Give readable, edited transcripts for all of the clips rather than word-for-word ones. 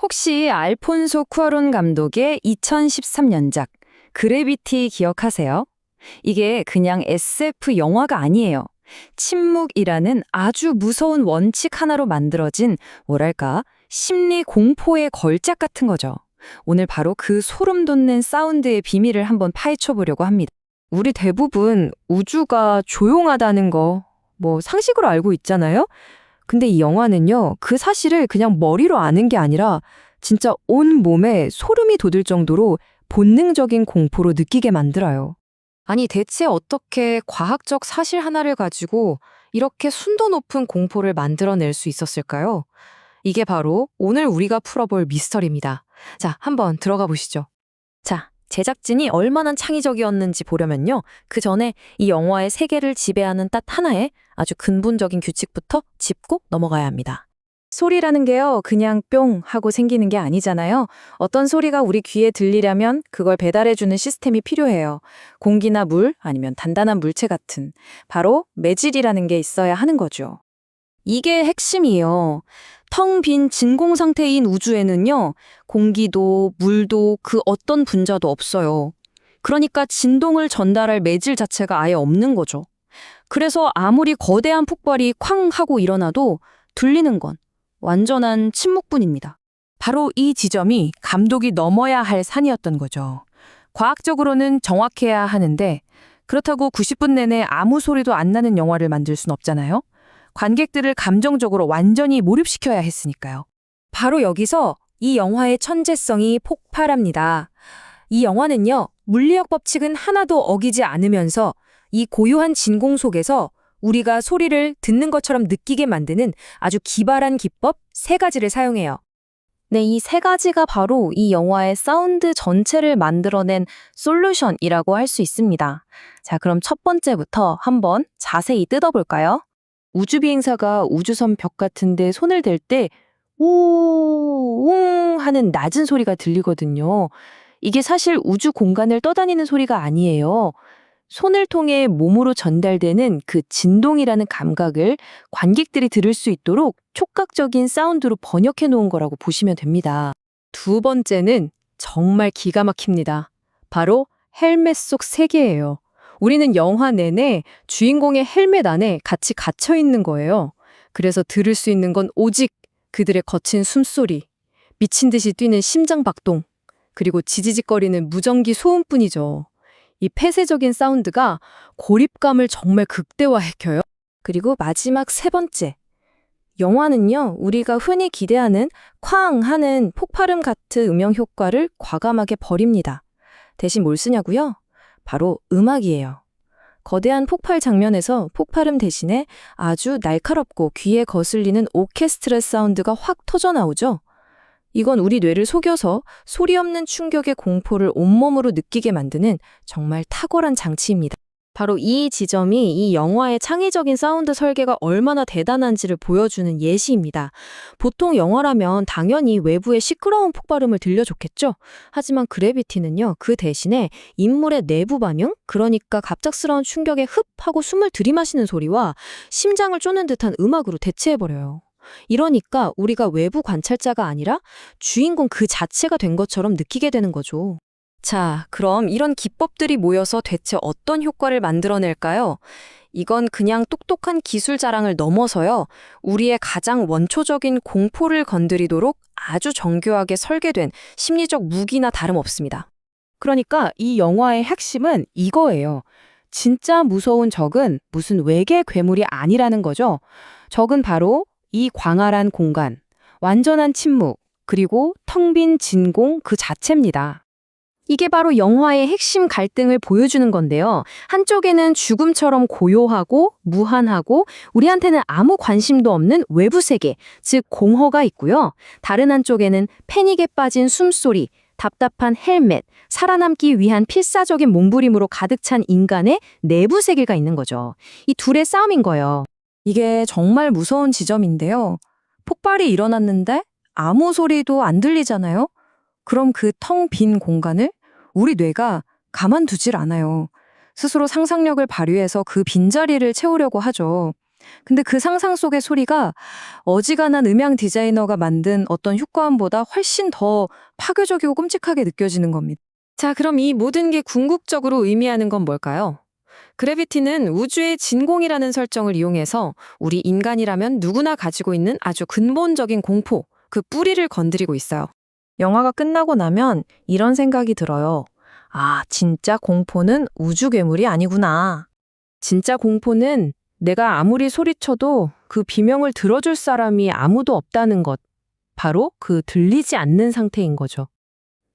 혹시 알폰소 쿠아론 감독의 2013년작 그래비티 기억하세요? 이게 그냥 SF 영화가 아니에요. 침묵이라는 아주 무서운 원칙 하나로 만들어진 뭐랄까 심리 공포의 걸작 같은 거죠. 오늘 바로 그 소름 돋는 사운드의 비밀을 한번 파헤쳐 보려고 합니다. 우리 대부분 우주가 조용하다는 거, 상식으로 알고 있잖아요? 근데 이 영화는요, 그 사실을 그냥 머리로 아는 게 아니라 진짜 온 몸에 소름이 돋을 정도로 본능적인 공포로 느끼게 만들어요. 아니, 대체 어떻게 과학적 사실 하나를 가지고 이렇게 순도 높은 공포를 만들어낼 수 있었을까요? 이게 바로 오늘 우리가 풀어볼 미스터리입니다. 자, 한번 들어가 보시죠. 자, 제작진이 얼마나 창의적이었는지 보려면요. 그 전에 이 영화의 세계를 지배하는 딱 하나의 아주 근본적인 규칙부터 짚고 넘어가야 합니다. 소리라는 게요, 그냥 뿅 하고 생기는 게 아니잖아요. 어떤 소리가 우리 귀에 들리려면 그걸 배달해주는 시스템이 필요해요. 공기나 물, 아니면 단단한 물체 같은 바로 매질이라는 게 있어야 하는 거죠. 이게 핵심이에요. 텅 빈 진공 상태인 우주에는요, 공기도 물도 그 어떤 분자도 없어요. 그러니까 진동을 전달할 매질 자체가 아예 없는 거죠. 그래서 아무리 거대한 폭발이 쾅 하고 일어나도 들리는 건 완전한 침묵뿐입니다. 바로 이 지점이 감독이 넘어야 할 산이었던 거죠. 과학적으로는 정확해야 하는데 그렇다고 90분 내내 아무 소리도 안 나는 영화를 만들 순 없잖아요. 관객들을 감정적으로 완전히 몰입시켜야 했으니까요. 바로 여기서 이 영화의 천재성이 폭발합니다. 이 영화는요, 물리학 법칙은 하나도 어기지 않으면서 이 고요한 진공 속에서 우리가 소리를 듣는 것처럼 느끼게 만드는 아주 기발한 기법 3가지를 사용해요. 네, 이 3가지가 바로 이 영화의 사운드 전체를 만들어낸 솔루션이라고 할 수 있습니다. 자, 그럼 첫 번째부터 한번 자세히 뜯어볼까요? 우주비행사가 우주선 벽 같은 데 손을 댈 때 우웅 하는 낮은 소리가 들리거든요. 이게 사실 우주 공간을 떠다니는 소리가 아니에요. 손을 통해 몸으로 전달되는 그 진동이라는 감각을 관객들이 들을 수 있도록 촉각적인 사운드로 번역해 놓은 거라고 보시면 됩니다. 두 번째는 정말 기가 막힙니다. 바로 헬멧 속 세계예요. 우리는 영화 내내 주인공의 헬멧 안에 같이 갇혀 있는 거예요. 그래서 들을 수 있는 건 오직 그들의 거친 숨소리, 미친 듯이 뛰는 심장 박동, 그리고 지지직거리는 무전기 소음뿐이죠. 이 폐쇄적인 사운드가 고립감을 정말 극대화시켜요. 그리고 마지막 3번째. 영화는요, 우리가 흔히 기대하는 쾅 하는 폭발음 같은 음영 효과를 과감하게 버립니다. 대신 뭘 쓰냐고요? 바로 음악이에요. 거대한 폭발 장면에서 폭발음 대신에 아주 날카롭고 귀에 거슬리는 오케스트라 사운드가 확 터져 나오죠. 이건 우리 뇌를 속여서 소리 없는 충격의 공포를 온몸으로 느끼게 만드는 정말 탁월한 장치입니다. 바로 이 지점이 이 영화의 창의적인 사운드 설계가 얼마나 대단한지를 보여주는 예시입니다. 보통 영화라면 당연히 외부의 시끄러운 폭발음을 들려줬겠죠? 하지만 그래비티는요, 그 대신에 인물의 내부 반응, 그러니까 갑작스러운 충격에 흡 하고 숨을 들이마시는 소리와 심장을 쫓는 듯한 음악으로 대체해버려요. 이러니까 우리가 외부 관찰자가 아니라 주인공 그 자체가 된 것처럼 느끼게 되는 거죠. 자, 그럼 이런 기법들이 모여서 대체 어떤 효과를 만들어낼까요? 이건 그냥 똑똑한 기술 자랑을 넘어서요, 우리의 가장 원초적인 공포를 건드리도록 아주 정교하게 설계된 심리적 무기나 다름없습니다. 그러니까 이 영화의 핵심은 이거예요. 진짜 무서운 적은 무슨 외계 괴물이 아니라는 거죠. 적은 바로 이 광활한 공간, 완전한 침묵, 그리고 텅 빈 진공 그 자체입니다. 이게 바로 영화의 핵심 갈등을 보여주는 건데요. 한쪽에는 죽음처럼 고요하고 무한하고 우리한테는 아무 관심도 없는 외부 세계, 즉 공허가 있고요. 다른 한쪽에는 패닉에 빠진 숨소리, 답답한 헬멧, 살아남기 위한 필사적인 몸부림으로 가득 찬 인간의 내부 세계가 있는 거죠. 이 둘의 싸움인 거예요. 이게 정말 무서운 지점인데요. 폭발이 일어났는데 아무 소리도 안 들리잖아요. 그럼 그 텅 빈 공간을 우리 뇌가 가만두질 않아요. 스스로 상상력을 발휘해서 그 빈자리를 채우려고 하죠. 근데 그 상상 속의 소리가 어지간한 음향 디자이너가 만든 어떤 효과음보다 훨씬 더 파괴적이고 끔찍하게 느껴지는 겁니다. 자, 그럼 이 모든 게 궁극적으로 의미하는 건 뭘까요? 그래비티는 우주의 진공이라는 설정을 이용해서 우리 인간이라면 누구나 가지고 있는 아주 근본적인 공포, 그 뿌리를 건드리고 있어요. 영화가 끝나고 나면 이런 생각이 들어요. 아, 진짜 공포는 우주 괴물이 아니구나. 진짜 공포는 내가 아무리 소리쳐도 그 비명을 들어줄 사람이 아무도 없다는 것. 바로 그 들리지 않는 상태인 거죠.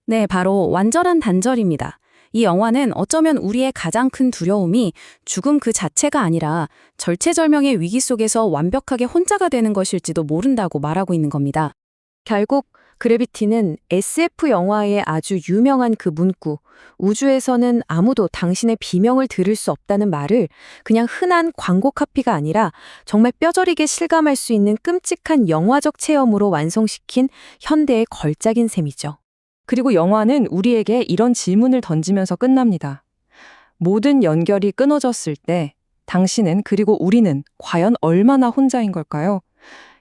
네, 바로 완전한 단절입니다. 이 영화는 어쩌면 우리의 가장 큰 두려움이 죽음 그 자체가 아니라 절체절명의 위기 속에서 완벽하게 혼자가 되는 것일지도 모른다고 말하고 있는 겁니다. 결국 그래비티는 SF 영화의 아주 유명한 그 문구, 우주에서는 아무도 당신의 비명을 들을 수 없다는 말을 그냥 흔한 광고 카피가 아니라 정말 뼈저리게 실감할 수 있는 끔찍한 영화적 체험으로 완성시킨 현대의 걸작인 셈이죠. 그리고 영화는 우리에게 이런 질문을 던지면서 끝납니다. 모든 연결이 끊어졌을 때 당신은 그리고 우리는 과연 얼마나 혼자인 걸까요?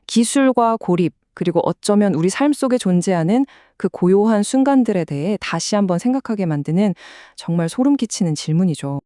기술과 고립, 그리고 어쩌면 우리 삶 속에 존재하는 그 고요한 순간들에 대해 다시 한번 생각하게 만드는 정말 소름 끼치는 질문이죠.